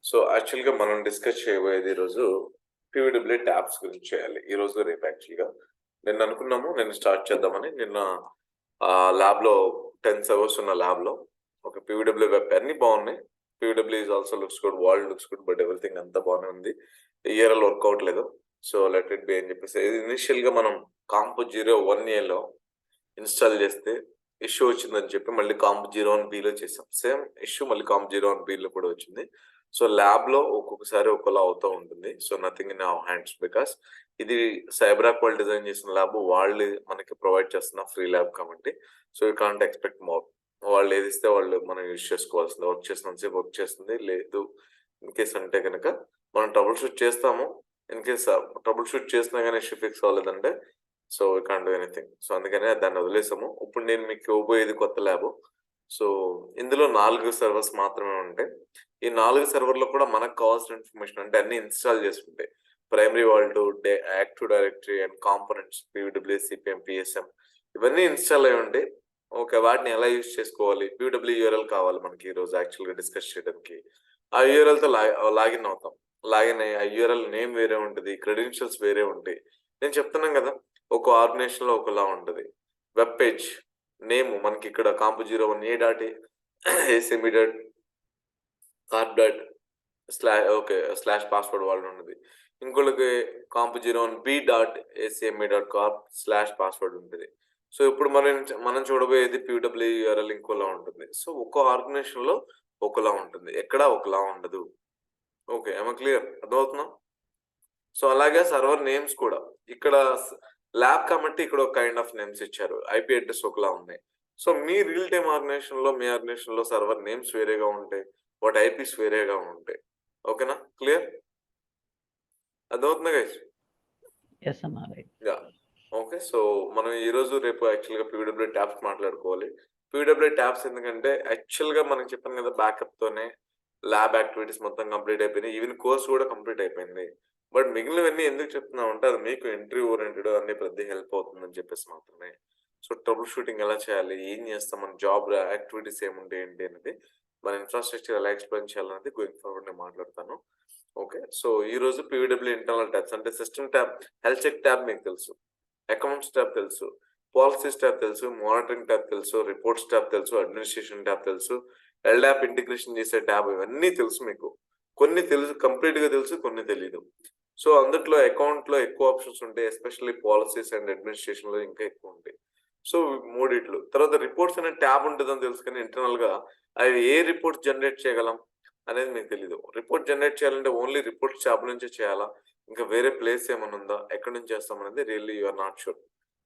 So యాక్చువల్గా మనం discuss చేయబోయేది ఈరోజు పీవీడబ్ల్యూ ట్యాబ్స్ గురించి చేయాలి ఈరోజు రేపు. యాక్చువల్గా నిన్న అనుకున్నాము, నేను స్టార్ట్ చేద్దామని. నిన్న ల్యాబ్లో 10 servers ఉన్న ల్యాబ్లో ఒక పీవీడబ్ల్యూ వెబ్ అన్ని బాగున్నాయి. PVW is also looks good, world looks good, but everything అంతా బాగానే ఉంది. ఇయర్లో వర్క్ అవట్లేదు, సో లెట్ ఇట్ బి అని చెప్పేసి ఇనిషియల్గా మనం కాంపో 01Aలో ఇన్స్టాల్ చేస్తే ఇష్యూ వచ్చిందని చెప్పి మళ్ళీ కాంప్ 01Bలో చేసాం. సేమ్ ఇష్యూ మళ్ళీ కాంప్ 01Bలో కూడా వచ్చింది. సో ల్యాబ్లో ఒక్కొక్కసారి ఒకలా అవుతూ ఉంటుంది. So nothing in our hands, because ఇది సైబరాక్ వాళ్ళు డిజైన్ చేసిన ల్యాబ్, వాళ్ళు మనకి ప్రొవైడ్ చేస్తున్న ఫ్రీ ల్యాబ్ కాబట్టి so you can't expect more. వాళ్ళు ఏది ఇస్తే వాళ్ళు మనం యూజ్ చేసుకోవాల్సింది. వర్క్ చేసినంతసేపు వర్క్ చేస్తుంది, లేదు ఇన్ కేస్ అంటే కనుక మనం ట్రబుల్ షూట్ చేస్తాము. ఇన్ కేస్ ట్రబుల్ షూట్ చేసినా కానీ ఇష్యూ ఫిక్స్ అవ్వలేదంటే so we can't do anything. So అందుకనే దాన్ని వదిలేసాము. ఇప్పుడు నేను మీకు ఇవ్వబోయేది కొత్త ల్యాబ్. సో ఇందులో 4 సర్వర్స్ మాత్రమే ఉంటాయి. ఈ 4 సర్వర్లో కూడా మనకు కావాల్సిన ఇన్ఫర్మేషన్ అంటే అన్ని ఇన్స్టాల్ చేసుకుంటాయి. Primary vault, active directory and components, PVW, CPM, PSM ఇవన్నీ ఇన్స్టాల్ అయి ఉంటాయి. ఓకే, వాటిని ఎలా యూజ్ చేసుకోవాలి? పీవీడబ్ల్యూ యూఆర్ఎల్ కావాలి మనకి ఈరోజు యాక్చువల్గా డిస్కస్ చేయడానికి. ఆ యూఆర్ఎల్తో లాగిన్ అవుతాం. లాగిన్ అయ్యి ఆ యూఆర్ఎల్ నేమ్ వేరే ఉంటుంది, క్రెడెన్షియల్స్ వేరే ఉంటాయి. నేను చెప్తున్నాను కదా, ఒక ఆర్గనైజేషన్లో ఒకలా ఉంటుంది. వెబ్ పేజ్ నేమ్ మనకి ఇక్కడ కాంపు 01A.AC.Carp. పాస్వర్డ్ వాళ్ళు ఉన్నది. ఇంకొకరికి కాంపు 01B.ACME.Carp/పాస్వర్డ్ ఉంటుంది. సో ఇప్పుడు మనం చూడబోయేది పీడబ్ల్యూ యూఆర్ఎల్ ఇంకోలా ఉంటుంది. సో ఒక్కో ఆర్గనైజేషన్ లో ఒకలా ఉంటుంది, ఎక్కడ ఒకలా ఉండదు. ఓకే, ఏమో క్లియర్ అర్థమవుతుందా? సో అలాగే సర్వర్ నేమ్స్ కూడా ఇక్కడ ల్యాబ్ కాబట్టి ఇక్కడ ఒక కైండ్ ఆఫ్ నేమ్స్ ఇచ్చారు, ఐపీ అడ్రస్ ఒకలా ఉన్నాయి. సో మీ రియల్ టైమ్ ఆర్గనైజేషన్ లో, మీ ఆర్గనైజేషన్ లో సర్వర్ నేమ్స్ వేరేగా ఉంటాయి, వాటి ఐపీస్ వేరేగా ఉంటాయి. ఓకేనా, క్లియర్ అర్థమవుతుందా గైస్? Yeah, okay. సో మనం ఈ రోజు రేపు యాక్చువల్గా పీడబ్ల్యూ ట్యాబ్స్ మాట్లాడుకోవాలి. పీడబ్ల్యూ ట్యాబ్స్ ఎందుకంటే యాక్చువల్గా మనం చెప్పాను కదా, బ్యాకప్ తోనే ల్యాబ్ యాక్టివిటీస్ మొత్తం కంప్లీట్ అయిపోయినాయి, ఈవెన్ కోర్స్ కూడా కంప్లీట్ అయిపోయింది. బట్ మిగిలినవన్నీ ఎందుకు చెప్తున్నాం అంటే అది మీకు ఎంట్రీ ఓరియంటెడ్ అన్ని పెద్ద హెల్ప్ అవుతుందని చెప్పేసి మాత్రమే. సో ట్రబుల్ షూటింగ్ ఎలా చేయాలి, ఏం చేస్తాం, మన జాబ్ యాక్టివిటీస్ ఏముంటాయి ఏంటి అనేది, మన ఇన్ఫ్రాస్ట్రక్చర్ ఎలా ఎక్స్ప్లెయిన్ చేయాలనేది గోయింగ్ ఫార్వర్డ్ నేను మాట్లాడతాను. ఓకే, సో ఈ రోజు పీడబ్ల్యూ ఇంటర్నల్ ట్యాబ్స్ అంటే system tab, health check tab మీకు తెలుసు, అకౌంట్స్ ట్యాబ్ తెలుసు, పాలసీస్ ట్యాబ్ తెలుసు, మానిటరింగ్ ట్యాబ్ తెలుసు, రిపోర్ట్స్ ట్యాబ్ తెలుసు, అడ్మినిస్ట్రేషన్ ట్యాబ్ తెలుసు, ఎల్డాప్ ఇంటిగ్రేషన్ చేసే ట్యాబ్, ఇవన్నీ తెలుసు మీకు. కొన్ని తెలుసు, కంప్లీట్ గా తెలుసు, కొన్ని తెలియదు. సో అందుట్లో అకౌంట్ లో ఎక్కువ ఆప్షన్స్ ఉంటాయి, ఎస్పెషల్లీ పాలసీస్ అండ్ అడ్మినిస్ట్రేషన్ లో ఇంకా ఎక్కువ ఉంటాయి. సో మూడిట్లు. తర్వాత రిపోర్ట్స్ అనే ట్యాబ్ ఉంటుందని తెలుసు, కానీ ఇంటర్నల్ గా అవి ఏ రిపోర్ట్స్ జనరేట్ చేయగలం అనేది మీకు తెలియదు. రిపోర్ట్ జనరేట్ చేయాలంటే ఓన్లీ రిపోర్ట్స్ ట్యాబ్ నుంచే చేయాలా, ఇంకా వేరే ప్లేస్ ఏమైనా ఉందా, ఎక్కడి నుంచి చేస్తాం అనేది really you are not sure.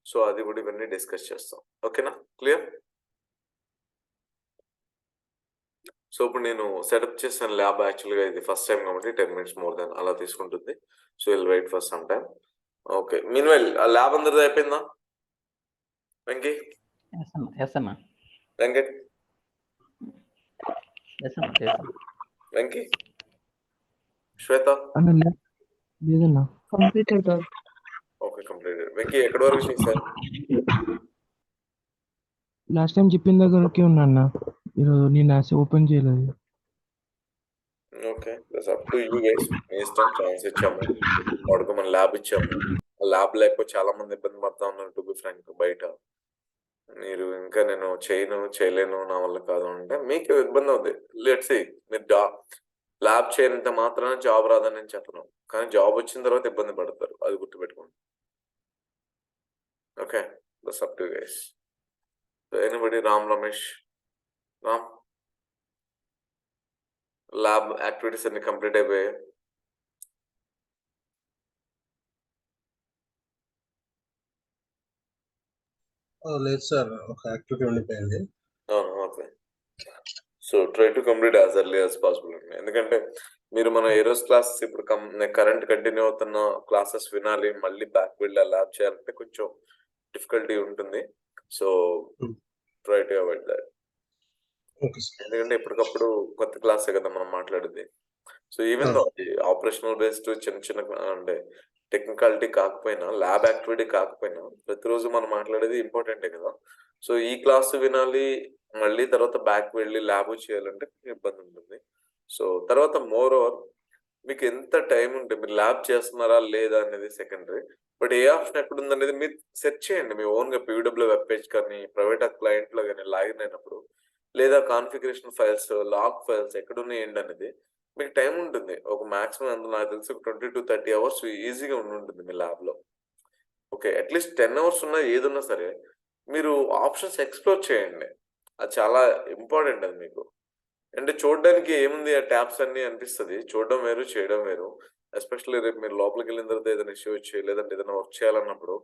So అది కూడా ఇవన్నీ డిస్కస్ చేస్తాం. ఓకేనా, క్లియర్? సో ఇప్పుడు నేను సెటప్ చేసిన ల్యాబ్ యాక్చువల్గా ఇది ఫస్ట్ టైం కాబట్టి 10 minutes మోర్ దాన్ అలా తీసుకుంటుంది. So will wait for some time. Okay, meanwhile ఆ ల్యాబ్ అందరిది అయిపోయిందా? Venky, Venkat, Venky, Shweta, okay completed. వెంకీ ఎక్కడి వరకు చేశారు? లాస్ట్ టైం చెప్పిన దగ్గరకే ఉన్నా అన్న, ఈరోజు నేను ఓపెన్ చేయలేదు. Okay, that's up to you guys. మీ ఇష్టం. ఛాన్స్ ఇచ్చాము, వాడుకో మన ల్యాబ్ ఇచ్చాము. ల్యాబ్ లేకపోతే చాలా మంది ఇబ్బంది పడతా ఉన్నారు. టు బి ఫ్రాంక్, బయట మీరు ఇంకా నేను చేయలేను, నా వల్ల కాదు అంటే మీకు ఇబ్బంది అవుతుంది. లెట్స్ సీ, మీరు ల్యాబ్ చేయనంత మాత్రాన జాబ్ రాదని నేను చెప్పను, కానీ జాబ్ వచ్చిన తర్వాత ఇబ్బంది పడతారు, అది గుర్తుపెట్టుకోండి. Okay, that's up to guys. Anybody? Ram, Ramesh, Ram, lab activities అన్ని కంప్లీట్ అయిపోయాయి? లేదు సార్, ఒక యాక్టివిటీ ఉండిపోయింది. Okay, so try to complete as early as possible. ఎందుకంటే మీరు మన ఏరోస్ క్లాసెస్ ఇప్పుడు కరెంట్ కంటిన్యూ అవుతున్న క్లాసెస్ వినాలి, మళ్ళీ బ్యాక్ వెళ్ళి ల్యాబ్ చేయాలంటే కొంచెం డిఫికల్టీ ఉంటుంది. So try to avoid that. ఎందుకంటే ఇప్పటికప్పుడు కొత్త క్లాసే కదా మనం మాట్లాడేది. సో ఈవెన్ ఆపరేషనల్ బేస్డ్ చిన్న అంటే టెక్నికాలిటీ కాకపోయినా, ల్యాబ్ యాక్టివిటీ కాకపోయినా, ప్రతిరోజు మనం మాట్లాడేది ఇంపార్టెంటే కదా. సో ఈ క్లాస్ వినాలి, మళ్ళీ తర్వాత బ్యాక్ వెళ్ళి ల్యాబ్ చేయాలంటే ఇబ్బంది ఉంటుంది. సో తర్వాత మోర్ ఓవర్ మీకు ఎంత టైం ఉంటే మీరు ల్యాబ్ చేస్తున్నారా లేదా అనేది సెకండరీ. బట్ ఏ ఆప్షన్ ఎక్కడ ఉందనేది మీరు సెర్చ్ చేయండి మీ ఓన్గా పీడబ్ల్యూ వెబ్ పేజ్ కానీ ప్రైవేట్ క్లయింట్లో కానీ లాగిన్ అయినప్పుడు, లేదా కాన్ఫిగరేషన్ ఫైల్స్ లాగ్ ఫైల్స్ ఎక్కడున్నాయి ఏంటి అనేది మీకు టైం ఉంటుంది. ఒక మాక్సిమం ఎంత నాకు తెలిసి 20 to 30 hours ఈజీగా ఉంటుంది మీ ల్యాబ్లో. ఓకే, అట్లీస్ట్ 10 hours ఉన్నా ఏదున్నా సరే మీరు ఆప్షన్స్ ఎక్స్ప్లోర్ చేయండి. అది చాలా ఇంపార్టెంట్ అది మీకు. అంటే చూడడానికి ఏముంది ఆ ట్యాబ్స్ అన్ని అనిపిస్తుంది, చూడడం వేరు చేయడం వేరు. ఎస్పెషల్లీ రేపు మీరు లోపలికి వెళ్ళిన తర్వాత ఏదైనా ఇష్యూ వచ్చి లేదంటే ఏదైనా వర్క్ చేయాలన్నప్పుడు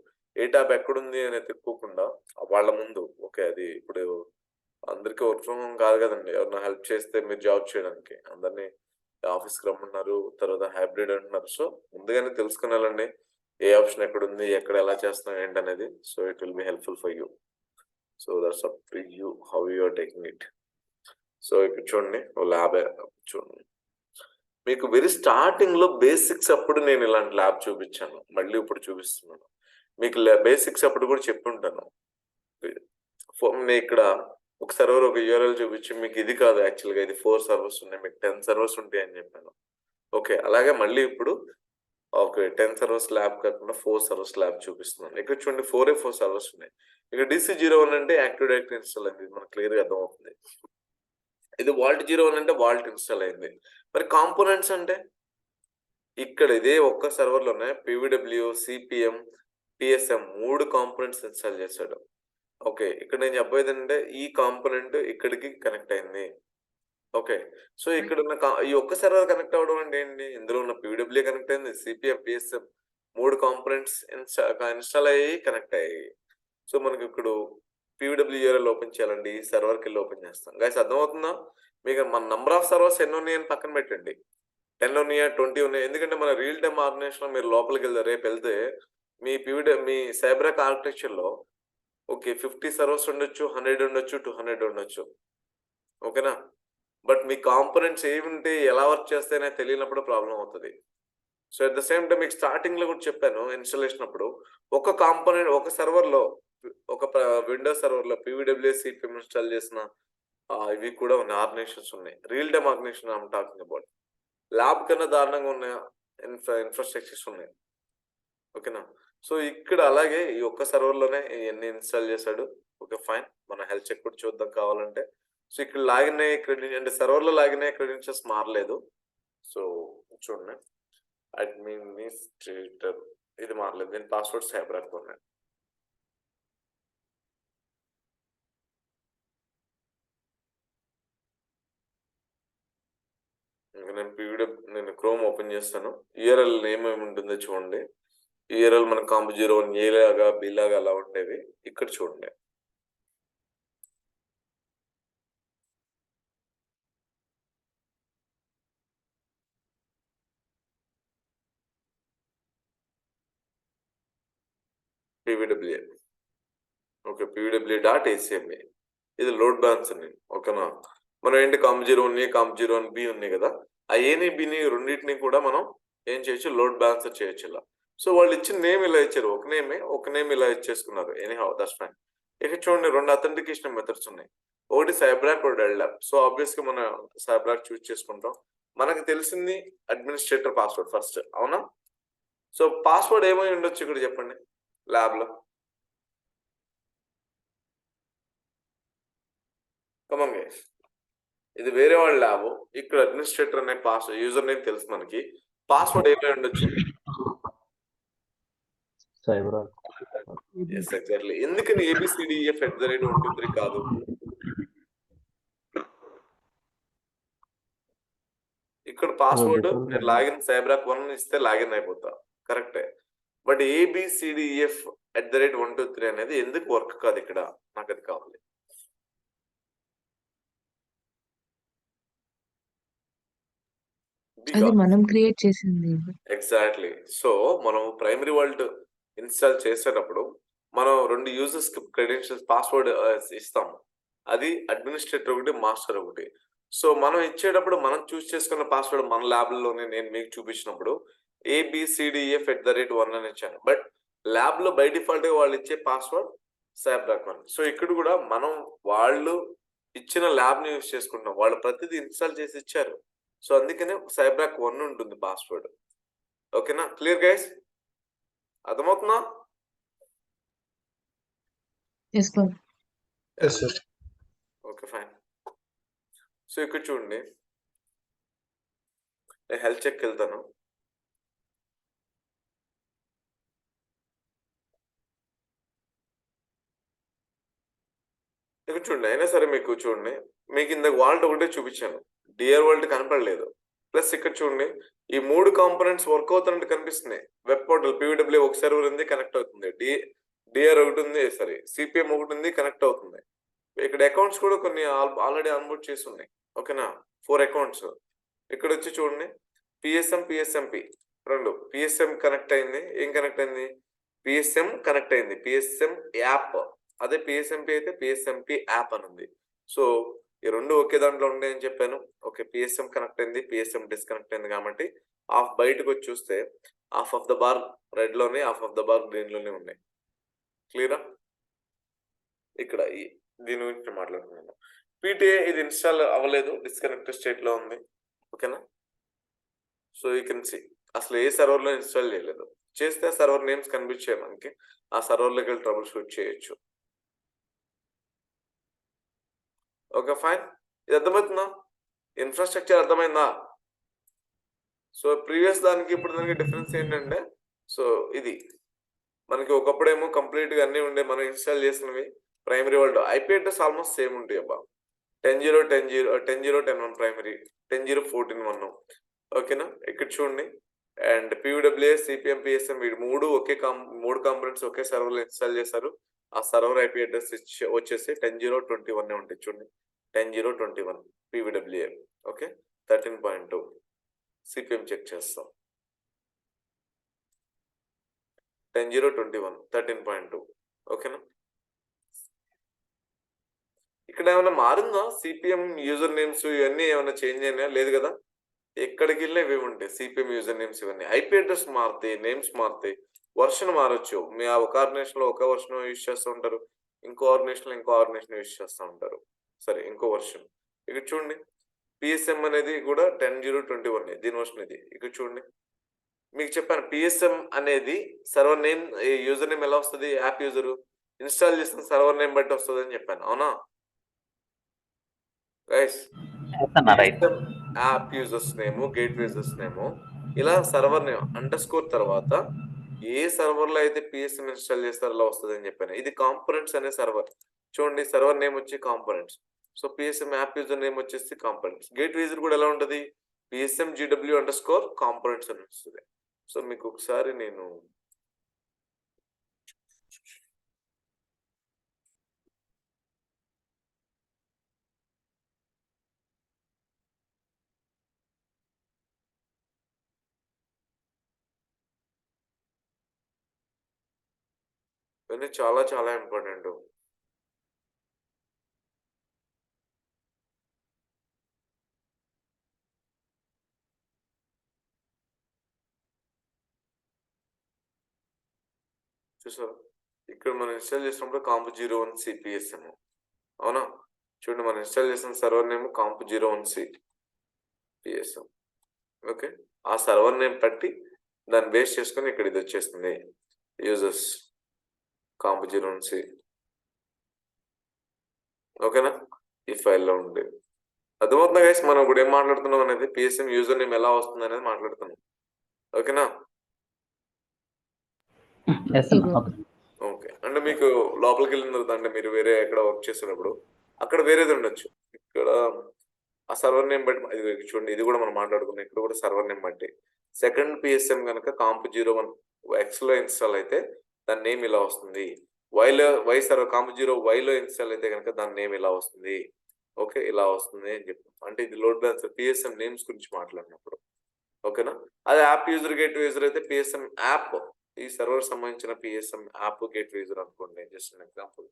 ఏ ట్యాబ్ ఎక్కడుంది అని తిప్పుకోకుండా వాళ్ళ ముందు, ఓకే అది ఇప్పుడు అందరికీ వర్క్ ఫ్రమ్ హోమ్ కాదు కదండి, ఎవరైనా హెల్ప్ చేస్తే మీరు జాబ్ చేయడానికి అందరినీ ఆఫీస్కి రమ్మన్నారు, తర్వాత హైబ్రిడ్ అంటున్నారు. సో ముందుగానే తెలుసుకుని వెళ్ళండి ఏ ఆప్షన్ ఎక్కడ ఉంది, ఎక్కడ ఎలా చేస్తున్నాం ఏంటి అనేది. So it will be helpful for you. So that's up to you how you are taking it. So ఇప్పుడు చూడండి ల్యాబ్ చూడండి, మీకు వెరీ స్టార్టింగ్ లో బేసిక్స్ అప్పుడు నేను ఇలాంటి ల్యాబ్ చూపించాను, మళ్ళీ ఇప్పుడు చూపిస్తున్నాను మీకు. బేసిక్స్ అప్పుడు కూడా చెప్పుంటాను. నేను ఇక్కడ ఒక సర్వర్ ఒక యూఆర్ఎల్ చూపించి మీకు ఇది కాదు యాక్చువల్గా ఇది 4 సర్వర్స్ ఉన్నాయి, మీకు 10 సర్వర్స్ ఉంటాయి అని చెప్పాను. ఓకే, అలాగే మళ్ళీ ఇప్పుడు ఓకే 10 సర్వర్స్ ల్యాబ్ కాకుండా 4 సర్వర్స్ ల్యాబ్ చూపిస్తున్నాను. ఇక్కడ చూడండి 4 సర్వర్స్ ఉన్నాయి. ఇక్కడ DC01 అంటే యాక్టివ్ డైరెక్టరీ ఇన్స్టాల్ అయింది, మనకు క్లియర్గా అర్థమవుతుంది. ఇది వాల్ట్ 01 అంటే వాల్ట్ ఇన్స్టాల్ అయింది. మరి కాంపోనెంట్స్ అంటే ఇక్కడ ఇదే ఒక్క సర్వర్లోనే PVW, CPM, PSM 3 components install చేశాడు. ఓకే, ఇక్కడ నేను చెప్పేది ఏంటంటే ఈ కాంపోనెంట్ ఇక్కడికి కనెక్ట్ అయింది. ఓకే, సో ఇక్కడ ఉన్న ఈ ఒక్క సర్వర్ కనెక్ట్ అవ్వడం అంటే ఏంటి, ఇందులో ఉన్న PWA కనెక్ట్ అయింది, CPM, PSM 3 కాంపోనెంట్స్ ఇన్స్టాల్ అయ్యి కనెక్ట్ అయ్యాయి. సో మనకి ఇప్పుడు PWA URL ఓపెన్ చేయాలండి, ఈ సర్వర్కి వెళ్ళి ఓపెన్ చేస్తాం. గైస్ అర్థమవుతుందా మీకు? మన నంబర్ ఆఫ్ సర్వర్స్ ఎన్ని ఉన్నాయని పక్కన పెట్టండి, 10 ఉన్నాయా 20 ఉన్నాయి, ఎందుకంటే మన రియల్ టైమ్ ఆర్గనైజేషన్ మీరు లోపలికి వెళ్తే రేపు వెళ్తే మీ సైబ్రాక్ ఆర్కిటెక్చర్లో ఓకే 50 సర్వర్స్ ఉండొచ్చు, 100 ఉండొచ్చు, 200 ఉండొచ్చు. ఓకేనా? బట్ మీ కాంపోనెంట్స్ ఏమి ఉంటే ఎలా వర్క్ చేస్తాయనే తెలియనప్పుడు ప్రాబ్లం అవుతుంది. So at the same time మీకు స్టార్టింగ్ లో కూడా చెప్పాను ఇన్స్టాలేషన్ అప్పుడు, ఒక కాంపోనెంట్ ఒక సర్వర్లో ఒక విండోస్ సర్వర్లో PWA, CPM ఇన్స్టాల్ చేసిన ఇవి కూడా ఉన్నాయి, ఆర్గనైజేషన్స్ ఉన్నాయి, real time organisation I'm talking about. Lab కన్నా దారుణంగా ఉన్న ఇన్ఫ్రాస్ట్రక్చర్స్ ఉన్నాయి. ఓకేనా? సో ఇక్కడ అలాగే ఈ ఒక్క సర్వర్లోనే ఎన్ని ఇన్స్టాల్ చేశాడు. ఓకే ఫైన్, మన హెల్త్ చెక్ కూడా చూద్దాం కావాలంటే. సో ఇక్కడ లాగిన్ అయ్యే అంటే సర్వర్లో లాగిన్ అయ్యే క్రెడెన్షియల్స్ మారలేదు. సో చూడండి అడ్మినిస్ట్రేటర్ ఇది మారలేదు, దీని పాస్వర్డ్ సైబ్రాక్ ఉన్నాయి. నేను క్రోమ్ ఓపెన్ చేస్తాను, URL నేమ్ ఏమి ఉంటుందో చూడండి. URL మన COMP01 A లాగా B లాగా అలా ఉండేవి, ఇక్కడ చూడండి. PWA ఓకే, PWA.acma ఇది లోడ్ బ్యాలెన్స్ అని. ఓకేనా? మనం ఏంటి COMP01A, COMP01B ఉన్నాయి కదా, ఆ ఏని బిని రెండింటిని కూడా మనం ఏం చేయొచ్చు, లోడ్ బ్యాలెన్సర్ చేయొచ్చు ఇలా. సో వాళ్ళు ఇచ్చిన నేమ్ ఇలా ఇచ్చారు, ఒక నేమ్ ఇలా ఇచ్చేసుకున్నారు. Anyhow that's fine. ఇక చూడండి 2 అథెంటికేషన్ మెథడ్స్ ఉన్నాయి, ఒకటి సైబ్రాక్, ఒకటి LDAP. సో ఆబ్వియస్ గా మనం సైబ్రాక్ చూస్ చేసుకుంటాం. మనకు తెలిసింది అడ్మినిస్ట్రేటర్ పాస్వర్డ్ ఫస్ట్, అవునా? సో పాస్వర్డ్ ఏమై ఉండొచ్చు ఇక్కడ చెప్పండి ల్యాబ్ లో. కమన్ గైస్, ఇది వేరే వాళ్ళ ల్యాబ్, ఇక్కడ అడ్మినిస్ట్రేటర్ అనే యూజర్ నేమ్ తెలుసు మనకి, పాస్వర్డ్ ఏమై ఉండొచ్చు? సైబ్రాక్. Yes exactly. ఎందుకని ABCDEF@123 కాదు? ఇక్కడ పాస్వర్డ్ నేను లాగిన్ సైబ్రాక్ 1 ఇస్తే లాగిన్ అయిపోతా, కరెక్టే. బట్ ABCDEF@123 అనేది ఎందుకు వర్క్ కాదు ఇక్కడ, నాకు అది కావాలి. అది మనం క్రియేట్ చేసింది. ఎగ్జాక్ట్లీ. సో మనం ప్రైమరీ వరల్డ్ ఇన్స్టాల్ చేసేటప్పుడు మనం 2 యూజర్స్ క్రెడెన్షియల్స్ పాస్వర్డ్ ఇస్తాము, అది అడ్మినిస్ట్రేటర్ ఒకటి, మాస్టర్ ఒకటి. సో మనం ఇచ్చేటప్పుడు మనం చూస్ చేసుకున్న పాస్వర్డ్ మన ల్యాబ్లోనే నేను మీకు చూపించినప్పుడు ABCDEF@1 అని ఇచ్చాను. బట్ ల్యాబ్ లో బై డిఫాల్ట్ గా వాళ్ళు ఇచ్చే పాస్వర్డ్ సైబ్రాక్ 1. సో ఇక్కడ కూడా మనం వాళ్ళు ఇచ్చిన ల్యాబ్ ని యూజ్ చేసుకుంటాం, వాళ్ళు ప్రతిదీ ఇన్స్టాల్ చేసి ఇచ్చారు. సో అందుకనే సైబ్రాక్ 1 ఉంటుంది పాస్వర్డ్. ఓకేనా? Clear guys? అర్థమవుతుందా? Yes sir. Yes sir. Okay fine. So ఇక్కడ చూడండి, నేను హెల్త్ చెక్ వెళ్తాను. ఇక్కడ చూడండి, అయినా సరే మీకు చూడండి, మీకు ఇందాక వాల్ట్ ఒకటే చూపించాను, డిఆర్ వాల్ట్ కనపడలేదు. ప్లస్ ఇక్కడ చూడండి, ఈ 3 కాంపోనెంట్స్ వర్క్ అవుతున్నట్టు కనిపిస్తున్నాయి. వెబ్ పోర్టల్ పీవీడబ్ల్యూ ఒక సర్వర్ ఉంది, కనెక్ట్ అవుతుంది. డిఆర్ ఒకటి ఉంది, సారీ సిపిఎం ఒకటి ఉంది, కనెక్ట్ అవుతుంది. ఇక్కడ అకౌంట్స్ కూడా కొన్ని ఆల్రెడీ అన్బోర్డ్ చేసి ఉన్నాయి. ఓకేనా? 4 అకౌంట్స్. ఇక్కడ వచ్చి చూడండి, పిఎస్ఎం పిఎస్ఎంపి 2. పిఎస్ఎం కనెక్ట్ అయింది. ఏం కనెక్ట్ అయింది? పిఎస్ఎం కనెక్ట్ అయింది, పిఎస్ఎం యాప్. అదే పిఎస్ఎంపి అయితే పిఎస్ఎంపి యాప్ అని ఉంది. సో ఈ 2 ఒకే దాంట్లో ఉన్నాయి అని చెప్పాను. ఓకే, పిఎస్ఎం కనెక్ట్ అయింది, పిఎస్ఎం డిస్కనెక్ట్ అయింది. కాబట్టి హాఫ్ బయటకు వచ్చి చూస్తే half of the bar red లోనే, half of the bar green లోనే ఉన్నాయి. క్లియరా? ఇక్కడ దీని గురించి మాట్లాడుతున్నాను. పీటీఏ ఇది ఇన్స్టాల్ అవ్వలేదు, డిస్కనెక్ట్ స్టేట్ లో ఉంది. ఓకేనా? సో యూ కెన్ సి అసలు ఏ సర్వర్ లో ఇన్స్టాల్ చేయలేదు. చేస్తే సర్వర్ నేమ్స్ కనిపించాయి మనకి, ఆ సర్వర్ లోకి వెళ్ళి ట్రబుల్ షూట్ చేయొచ్చు. Okay fine. ఇది అర్థమవుతుందా? ఇన్ఫ్రాస్ట్రక్చర్ అర్థమైందా? సో ప్రీవియస్ దానికి ఇప్పుడు దానికి డిఫరెన్స్ ఏంటంటే, సో ఇది మనకి ఒకప్పుడేమో కంప్లీట్ గా అన్ని ఉండే, మనం ఇన్స్టాల్ చేసినవి primary world IP address almost same ఉంటాయి అబ్బా. 10.0.10.1 ప్రైమరీ, 10.0.14.1. ఓకేనా? ఇక్కడ చూడండి, అండ్ పీవీడబ్ల్యూఏ సిపిఎం పిఎస్ఎం వీడు 3 కాంపోనెంట్స్ ఒకే సర్వర్ లో ఇన్స్టాల్ చేశారు. ఆ సర్వర్ ఐపీ అడ్రస్ వచ్చేసి 10.0.21 ఉంటాయి. చూడండి, 10.0.21 పీవీడబ్ల్యూఏ. ఓకే, 13.2 సిపిఎం చెక్ చేస్తాం. 10.0.21 13.2. ఓకేనా? ఇక్కడ ఏమైనా మారిందా? సిపిఎం యూజర్ నేమ్స్ ఇవన్నీ ఏమైనా చేంజ్ అయినాయా? లేదు కదా. ఎక్కడికి వెళ్ళినా ఇవి ఉంటాయి, సిపిఎం యూజర్ నేమ్స్ ఇవన్నీ. ఐపీ అడ్రస్ మారుతాయి, నేమ్స్ మారుతాయి, వర్షన్ మారొచ్చు. మీ ఒక ఆర్గనైజేషన్ లో ఒక వర్షన్ యూజ్ చేస్తూ ఉంటారు, ఇంకో ఆర్గనైజేషన్ లో ఇంకో ఆర్గనైజేషన్ యూజ్ చేస్తూ ఉంటారు. సరే, ఇంకో వర్షన్. ఇక్కడ చూడండి, పిఎస్ఎం అనేది కూడా 10.0.21 దీని వర్షన్ ఇది. ఇక్కడ చూడండి, మీకు చెప్పాను పిఎస్ఎం అనేది సర్వర్ నేమ్, యూజర్ నేమ్ ఎలా వస్తుంది? యాప్ యూజర్ ఇన్స్టాల్ చేసిన సర్వర్ నేమ్ బట్టి వస్తుంది అని చెప్పాను, అవునా guys? App users name, gate users name, ఇలా సర్వర్ నేమ్ అండర్స్కోర్ తర్వాత ఏ సర్వర్ లో అయితే పిఎస్ఎం ఇన్స్టాల్ చేస్తారో అలా వస్తుంది అని చెప్పాను. ఇది కాంపోనెంట్స్ అనే సర్వర్. చూడండి, సర్వర్ నేమ్ వచ్చి components. So PSM app user name వచ్చేసి కాంపోనెంట్స్. గేట్ యూజర్ కూడా ఎలా ఉంటుంది? పిఎస్ఎం GW అండర్స్కోర్ కాంపోనెంట్స్ అని వస్తుంది. సో మీకు ఒకసారి నేను ఇవన్నీ చాలా చాలా ఇంపార్టెంట్. చూసారు, ఇక్కడ మనం ఇన్స్టాల్ చేసినప్పుడు కాంప్ 01 సిపిఎస్ఎం, అవునా? చూడండి, మనం ఇన్స్టాల్ చేసిన సర్వర్ నేమ్ కాంప్ 01 సిపిఎస్ఎం. ఓకే, ఆ సర్వర్ నేమ్ బట్టి దాన్ని బేస్ చేసుకుని ఇక్కడ ఇది వచ్చేస్తుంది, యూజర్స్ కాంప్ 01 సి. ఓకేనా? ఈ ఫైల్లో ఉంది. అర్థమవుతుందా గైస్? మనం ఇప్పుడు ఏం మాట్లాడుతున్నాం అనేది, పిఎస్ఎం యూజర్ నేమ్ ఎలా వస్తుంది అనేది మాట్లాడుతున్నాం. ఓకేనా? ఓకే, అంటే మీకు లోపలికి వెళ్ళిన తర్వాత, అంటే మీరు వేరే ఎక్కడ వర్క్ చేసేటప్పుడు అక్కడ వేరేది ఉండొచ్చు. ఇక్కడ ఆ సర్వర్ నేమ్ బట్టి ఇది చూడండి, ఇది కూడా మనం మాట్లాడుకున్నాం. ఇక్కడ కూడా సర్వర్ నేమ్ బట్టి సెకండ్ పిఎస్ఎం కనుక కాంప్ 01 ఎక్స్ లో ఇన్స్టాల్ అయితే దాని నేమ్ ఇలా వస్తుంది. వై సర్వర్ కాంప్ 0 లో ఇన్స్టాల్ అయితే కనుక దాని నేమ్ ఇలా వస్తుంది. ఓకే, ఇలా వస్తుంది అని చెప్పాం. అంటే ఇది లోడ్ బ్యాలెన్స్ పిఎస్ఎం నేమ్స్ గురించి మాట్లాడినప్పుడు. ఓకేనా? అదే యాప్ యూజర్ గేట్ యూజర్ అయితే పిఎస్ఎం యాప్, ఈ సర్వర్ సంబంధించిన పిఎస్ఎం యాప్ గేట్ యూజర్ అనుకోండి. Just an example,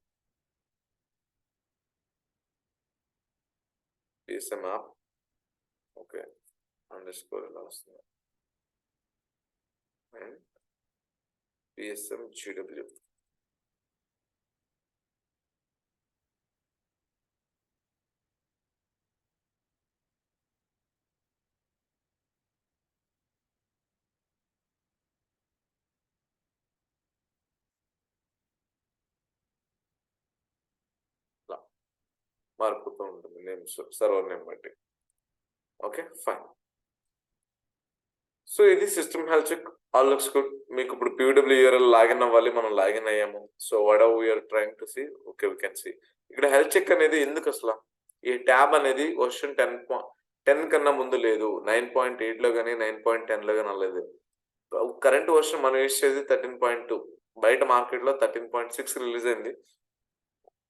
PSM app. Okay, underscore ఇలా వస్తుంది, అండ్ పిఎస్ఎం GW. మారిపోతూ ఉంటుంది నేమ్ సర్వర్ నేమ్ బట్టి. Okay fine. సో ఇది system health check, all looks good. మీకు ఇప్పుడు PWURL లాగిన్ అవ్వాలి, మనం లాగిన్ అయ్యాము. So whatever we're trying to see, okay we can see. ఇక్కడ హెల్త్ చెక్ అనేది ఎందుకు అసలు ఈ ట్యాబ్ అనేది వర్షన్ 10 కన్నా ముందు లేదు, 9.8లో కానీ 9.10లో కానీ లేదు. కరెంట్ వర్షన్ మనం యూస్ చేసేది 13.2, బయట మార్కెట్లో 13.6 రిలీజ్ అయింది.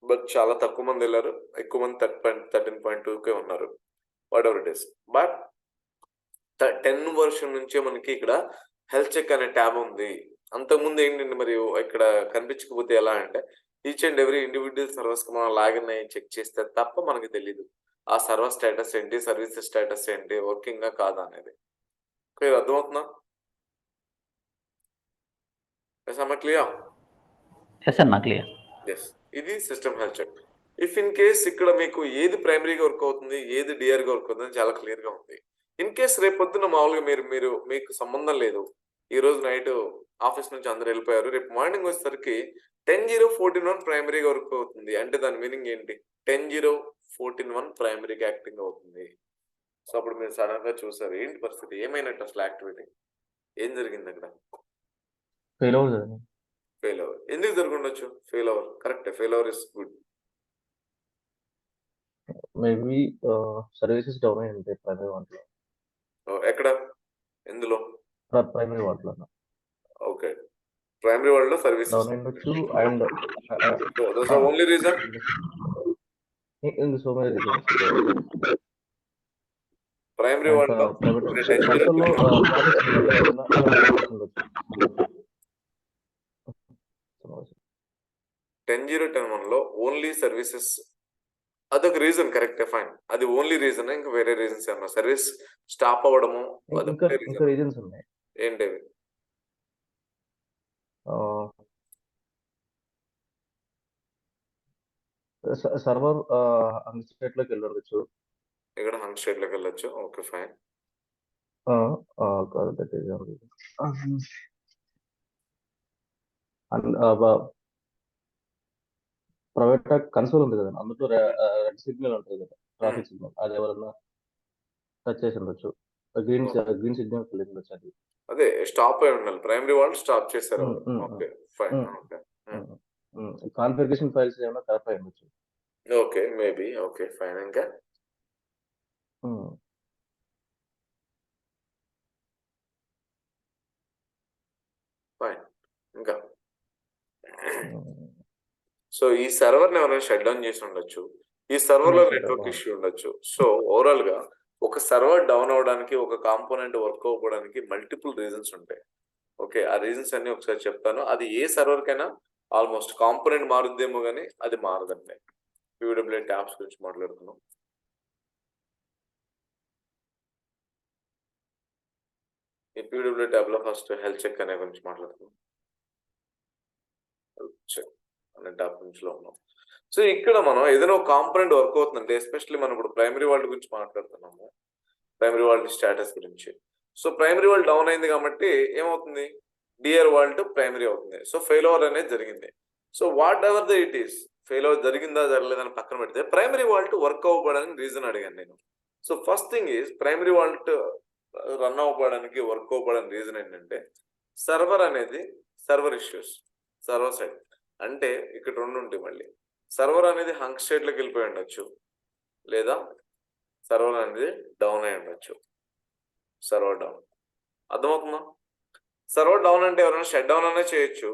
బట్ చాలా తక్కువ మంది వెళ్ళారు, ఎక్కువ మంది 13.2కే ఉన్నారు. What ever it is. But 10 version నుంచే మనకి ఇక్కడ హెల్త్ చెక్ అనే ట్యాబ్ ఉంది. అంతకుముందు ఏంటంటే మరి ఇక్కడ కనిపించకపోతే ఎలా అంటే each and every individual service కి మనం లాగిన్ అయ్యి చెక్ చేస్తే తప్ప మనకి తెలియదు ఆ సర్వర్ స్టేటస్ ఏంటి, సర్వీస్ స్టేటస్ ఏంటి, వర్కింగ్ కాదా అనేది. క్లియర్ అర్థమవుతుందా? క్లియర్? ఎస్ అన్న క్లియర్. ఎస్, ఇది system health check. If in case ఇక్కడ మీకు ఏది ప్రైమరీగా వర్క్ అవుతుంది, ఏది డిఆర్గా వర్క్ అవుతుంది చాలా క్లియర్ గా ఉంది. ఇన్ కేస్ రేపు పొద్దున్న మామూలుగా మీకు సంబంధం లేదు, ఈ రోజు నైట్ ఆఫీస్ నుంచి అందరు వెళ్ళిపోయారు, రేపు మార్నింగ్ వచ్చేసరికి 10.0.14.1 ప్రైమరీగా వర్క్ అవుతుంది అంటే దాని మీనింగ్ ఏంటి? 10.0.14.1 ప్రైమరీగా యాక్టింగ్ అవుతుంది. సో అప్పుడు మీరు సడన్ గా చూసారు, ఏంటి పరిస్థితి, ఏమైనట్టు అసలు యాక్టివిటీ ఏం జరిగింది అక్కడ? ఫెయిల్ అవుతుంది. Fail over. ఎందుకు జరుగుండొచ్చు fail over? Correct, fail over is good. Maybe services down అయి ఉంటాయి ప్రైమరీ వాటిలో. ఎక్కడ, ఎందులో? ప్రైమరీ వాటిలో ఓకే, ప్రైమరీ వరల్డ్ లో సర్వీసెస్ డౌన్ అయి ఉండొచ్చు. And that's the only reason. So many reasons. Primary world లో 10.0.10.1 లో ఓన్లీ సర్వీసెస్, అదొక రీజన్, కరెక్ట్ ఫైన్. అది ఓన్లీ రీజన్, ఇంకా వేరే రీజన్స్ ఏమన్నా సర్వీస్ స్టాప్ అవ్వడము ఇంకా రీజన్స్ ఉన్నాయి. ఏంటివి? సర్వర్ స్టేట్ లోకి వెళ్ళొచ్చు. ఇక్కడ హంగ్ స్టేట్ లోకి వెళ్ళొచ్చు. Okay fine. ప్రైవేట్ కన్సోల్ ఉంది కదా, అందులో రెడ్ సిగ్నల్ ఉంటుంది కదా, ట్రాఫిక్ సిగ్నల్, అది ఎవరన్నా టచ్ చేసి ఉండొచ్చు. గ్రీన్ సిగ్నల్ ఉండొచ్చు. అది అదే స్టాప్ అయి ఉండాలి, ప్రైమరీ వాళ్ళు స్టాప్ చేశారు. Okay fine. Okay configuration files ఏమైనా కరెక్ట్ అయి ఉండొచ్చు. Okay maybe. Okay fine. ఇంకా ఫైన్. ఇంకా సో ఈ సర్వర్ ని ఎవరైనా షట్ డౌన్ చేసి ఉండొచ్చు, ఈ సర్వర్ లో నెట్వర్క్ ఇష్యూ ఉండొచ్చు. సో ఓవరాల్ గా ఒక సర్వర్ డౌన్ అవడానికి, ఒక కాంపోనెంట్ వర్క్ అవ్వడానికి మల్టిపుల్ రీజన్స్ ఉంటాయి. ఓకే, ఆ రీజన్స్ అన్ని ఒకసారి చెప్తాను. అది ఏ సర్వర్ కైనా ఆల్మోస్ట్ కాంపోనెంట్ మారుద్దేమో కానీ అది మారదండి. PWA ట్యాబ్స్ గురించి మాట్లాడుతున్నాం. ఈ PWA ట్యాబ్ లో ఫస్ట్ హెల్త్ చెక్ అనే గురించి మాట్లాడుతున్నాం. చెక్ అనే ట్యాబ్ గురించి లో ఉన్నాం. సో ఇక్కడ మనం ఏదైనా ఒక కాంపోనెంట్ వర్క్ అవుతుందంటే, ఎస్పెషల్లీ మనం ఇప్పుడు ప్రైమరీ వరల్డ్ గురించి మాట్లాడుతున్నాము, ప్రైమరీ వరల్డ్ స్టేటస్ గురించి. సో ప్రైమరీ వరల్డ్ డౌన్ అయింది కాబట్టి ఏమవుతుంది, డిఆర్ వరల్డ్ ప్రైమరీ అవుతుంది. సో ఫెయిల్ ఓవర్ అనేది జరిగింది. So what ever the it is, fail over జరిగిందా జరగలేదని పక్కన పెడితే ప్రైమరీ వరల్డ్ వర్క్ అవ్వడానికి రీజన్ అడిగాను నేను. So first thing is primary world run అవ్వడానికి, వర్క్ అవ్వడానికి రీజన్ ఏంటంటే సర్వర్ అనేది, సర్వర్ ఇష్యూస్, సర్వర్ సైడ్. అంటే ఇక్కడ రెండు ఉంటాయి. మళ్ళీ సర్వర్ అనేది హంగ్ స్టేట్ లోకి వెళ్ళిపోయి ఉండొచ్చు, లేదా సర్వర్ అనేది డౌన్ అయి ఉండొచ్చు. సర్వర్ డౌన్, అర్థమవుతుందా? సర్వర్ డౌన్ అంటే ఎవరైనా షట్ డౌన్ అనే చేయొచ్చు,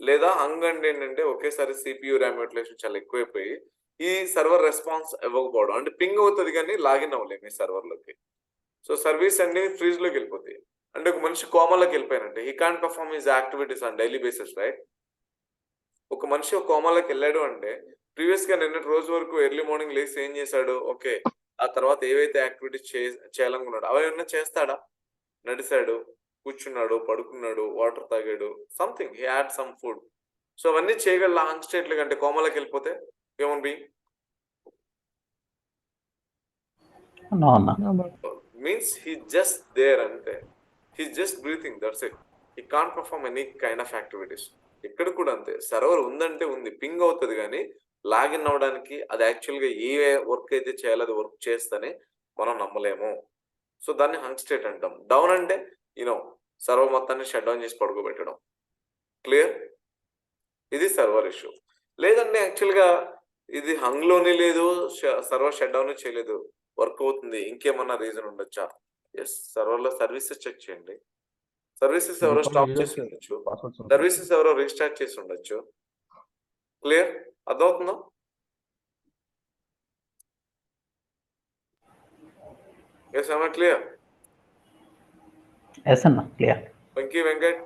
లేదా హంగ్ అంటే ఏంటంటే ఒకేసారి CPU ర్యామ్ యూటిలైజేషన్ చాలా ఎక్కువైపోయి ఈ సర్వర్ రెస్పాన్స్ ఇవ్వకపోవడం, అంటే పింగ్ అవుతుంది కానీ లాగిన్ అవ్వలేము ఈ సర్వర్లోకి. సో సర్వీస్ అన్ని ఫ్రీజ్ లోకి వెళ్ళిపోతాయి. అంటే ఒక మనిషి కోమాలోకి వెళ్ళిపోయినట్టే, he can't perform his activities on daily basis, right? ఒక మనిషి ఒక కోమాలోకి వెళ్ళాడు అంటే ప్రీవియస్ గా నిన్నటి రోజు వరకు ఎర్లీ మార్నింగ్ లేసి ఏం చేశాడు, ఓకే, ఆ తర్వాత ఏవైతే యాక్టివిటీస్ చేయాలనుకున్నాడు అవన్నీ చేస్తాడా? నడిచాడు, కూర్చున్నాడు, పడుకున్నాడు, వాటర్ తాగాడు, something he had some food. So అవన్నీ చేయగల హంగ్ స్టేట్ లో కంటే కోమాలోకి వెళ్ళిపోతే human being means he just there, అంతే. He just breathing, that's it. He can't perform any kind of activities. ఇక్కడ కూడా అంతే, సర్వర్ ఉందంటే ఉంది, పింగ్ అవుతుంది కానీ లాగిన్ అవ్వడానికి అది యాక్చువల్గా ఏ వర్క్ అయితే చేయాలో అది వర్క్ చేస్తేనే మనం నమ్మలేము. సో దాన్ని హంగ్ స్టేట్ అంటాం. డౌన్ అంటే సర్వర్ మొత్తాన్ని షట్ డౌన్ చేసి పడుకోబెట్టడం. క్లియర్? ఇది సర్వర్ ఇష్యూ. లేదండి యాక్చువల్గా ఇది హంగ్లోనే లేదు, సర్వర్ షట్ డౌన్ చేయలేదు, వర్క్ అవుతుంది, ఇంకేమన్నా రీజన్ ఉండొచ్చా? ఎస్, సర్వర్లో సర్వీసెస్ చెక్ చేయండి. సర్వీసెస్ ఎవరో స్టాప్ చేసి ఉండొచ్చు, సర్వీసెస్ ఎవరో రీస్టార్ట్ చేసి ఉండొచ్చు. క్లియర్? అర్థమవుతుందా? ఎస్ అమ్మా, క్లియర్? ఎస్ అన్న, క్లియర్. వెంకీ, వెంకట్,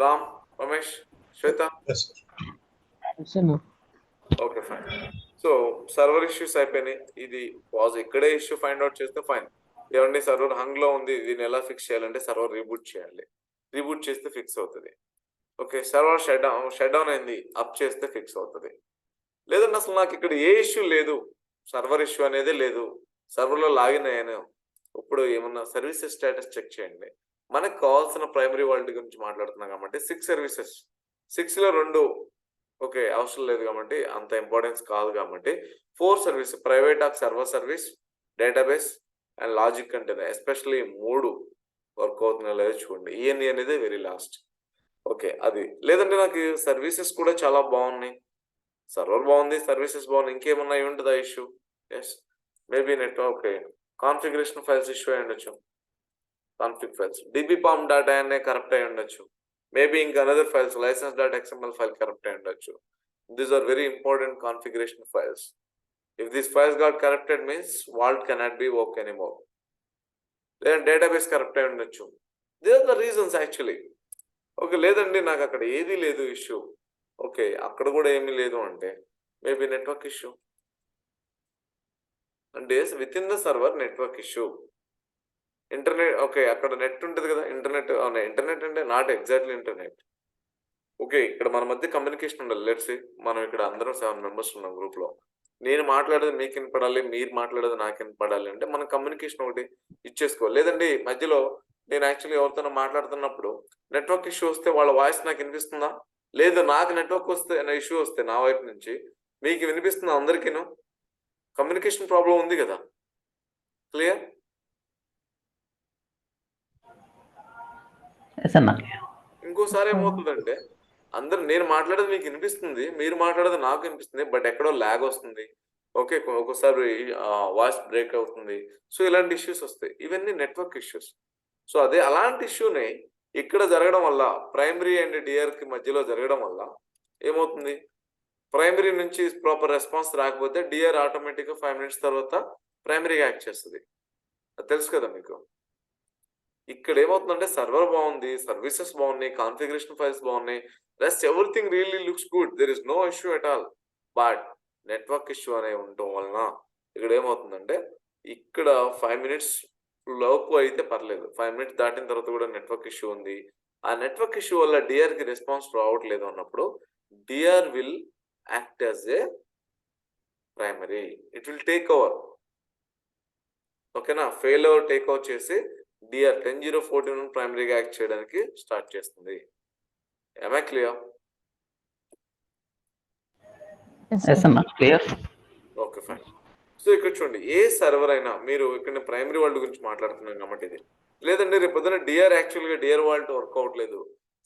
రామ్, రమేష్, శ్వేత. Yes, sir. అన్న. Okay, fine. So server issues అయిపోయినాయి. ఇది ఇక్కడే ఇష్యూ ఫైండ్ అవుట్ చేస్తే ఫైన్. ఏమండి సర్వర్ హంగ్ లో ఉంది, దీన్ని ఎలా ఫిక్స్ చేయాలంటే సర్వర్ రీబూట్ చేయాలి. రీబూట్ చేస్తే ఫిక్స్ అవుతుంది. ఓకే, సర్వర్ షట్ డౌన్ అయింది, అప్ చేస్తే ఫిక్స్ అవుతుంది. లేదండి అసలు నాకు ఇక్కడ ఏ ఇష్యూ లేదు, సర్వర్ ఇష్యూ అనేది లేదు, సర్వర్లో లాగిన్ అయ్యాను, ఇప్పుడు ఏమన్నా సర్వీసెస్ స్టేటస్ చెక్ చేయండి. మనకు కావాల్సిన ప్రైమరీ వరల్డ్ గురించి మాట్లాడుతున్నాం కాబట్టి 6 సర్వీసెస్, 6లో 2 ఓకే అవసరం లేదు కాబట్టి అంత ఇంపార్టెన్స్ కాదు కాబట్టి 4 service, private server service, database and logic container, especially 3 work అవుతున్నాయో లేదో చూడండి. ఈఎన్ఈ అనేది వెరీ లాస్ట్. ఓకే, అది లేదంటే నాకు సర్వీసెస్ కూడా చాలా బాగున్నాయి, సర్వర్ బాగుంది, సర్వీసెస్ బాగున్నాయి, ఇంకేమన్నా అయి ఉంటుందా issue? Yes, maybe network okay configuration files issue అయి ఉండొచ్చు, కాన్ఫిగ్ ఫైల్స్, dbpom డాటా అనే కరెక్ట్ అయి ఉండొచ్చు, మేబీ ఇంకా another files licence dot XML file correct అయి ఉండొచ్చు. These are very important configuration files. If these files got corrected means vault cannot be work anymore. లేదా database correct అయి ఉండొచ్చు. These are the reasons actually. Okay, లేదండి నాకు అక్కడ ఏది లేదు ఇష్యూ, ఓకే అక్కడ కూడా ఏమీ లేదు అంటే మేబీ నెట్వర్క్ ఇష్యూ. అంటే with in the server network issue. Internet okay, అక్కడ నెట్ ఉంటుంది కదా, ఇంటర్నెట్ అవునా, ఇంటర్నెట్ అంటే నాట్ ఎగ్జాక్ట్లీ ఇంటర్నెట్. ఓకే, ఇక్కడ మన మధ్య కమ్యూనికేషన్ ఉండాలి. లెట్స్ మనం ఇక్కడ అందరం 7 మెంబర్స్ ఉన్నాం గ్రూప్ లో, నేను మాట్లాడేది మీకు వినపడాలి, మీరు మాట్లాడేది నాకు వినపడాలి అంటే మనం కమ్యూనికేషన్ ఒకటి ఇచ్చేసుకోవాలి. లేదండి మధ్యలో నేను యాక్చువల్లీ ఎవరితోనో మాట్లాడుతున్నప్పుడు నెట్వర్క్ ఇష్యూ వస్తే వాళ్ళ వాయిస్ నాకు వినిపిస్తుందా? లేదు, నాకు నెట్వర్క్ వస్తే ఇష్యూ వస్తే నా వైపు నుంచి మీకు వినిపిస్తుందా? అందరికీను కమ్యూనికేషన్ ప్రాబ్లం ఉంది కదా. క్లియర్? ఎస్ అన్న, ఇంకోసారి ఏమవుతుందంటే అందరు నేను మాట్లాడేది మీకు వినిపిస్తుంది, మీరు మాట్లాడేది నాకు వినిపిస్తుంది, బట్ ఎక్కడో ల్యాగ్ వస్తుంది. ఓకే, ఒక్కోసారి వాయిస్ బ్రేక్ అవుతుంది. సో ఇలాంటి ఇష్యూస్ వస్తాయి, ఇవన్నీ నెట్వర్క్ ఇష్యూస్. సో అదే అలాంటి ఇష్యూని ఇక్కడ జరగడం వల్ల, ప్రైమరీ అండ్ డిఆర్ కి మధ్యలో జరగడం వల్ల ఏమవుతుంది, ప్రైమరీ నుంచి ప్రాపర్ రెస్పాన్స్ రాకపోతే డిఆర్ ఆటోమేటిక్గా 5 minutes తర్వాత ప్రైమరీగా యాక్ట్ చేస్తుంది. అది తెలుసు కదా మీకు. ఇక్కడ ఏమవుతుందంటే సర్వర్ బాగుంది, సర్వీసెస్ బాగున్నాయి, కాన్ఫిగరేషన్ ఫైల్స్ బాగున్నాయి, rest everything really looks good, there is no issue at all. But network issue అనేవి ఉండటం వలన ఇక్కడ ఏమవుతుందంటే ఇక్కడ 5 minutes లోపు అయితే పర్లేదు, 5 minutes దాటిన తర్వాత కూడా నెట్వర్క్ ఇష్యూ ఉంది. ఆ నెట్వర్క్ ఇష్యూ వల్ల డిఆర్ కి రెస్పాన్స్ రావట్లేదు అన్నప్పుడు DR will act as a primary, it will take over. ఓకేనా, ఫెయిల్ ఓవర్ టేక్ ఓవర్ చేసి డిఆర్ 10.0.14 ప్రైమరీగా యాక్ట్ చేయడానికి స్టార్ట్ చేస్తుంది. Am I clear? ఎస్ అన్న, క్లియర్. Okay, fine. సో ఇక్కడ చూడండి, ఏ సర్వర్ అయినా మీరు ఇక్కడ ప్రైమరీ వరల్డ్ గురించి మాట్లాడుతున్నాం కాబట్టి ఇది లేదండి రేపు పొద్దున డిఆర్ యాక్చువల్గా డిఆర్ వరల్డ్ వర్క్ అవ్వట్లేదు,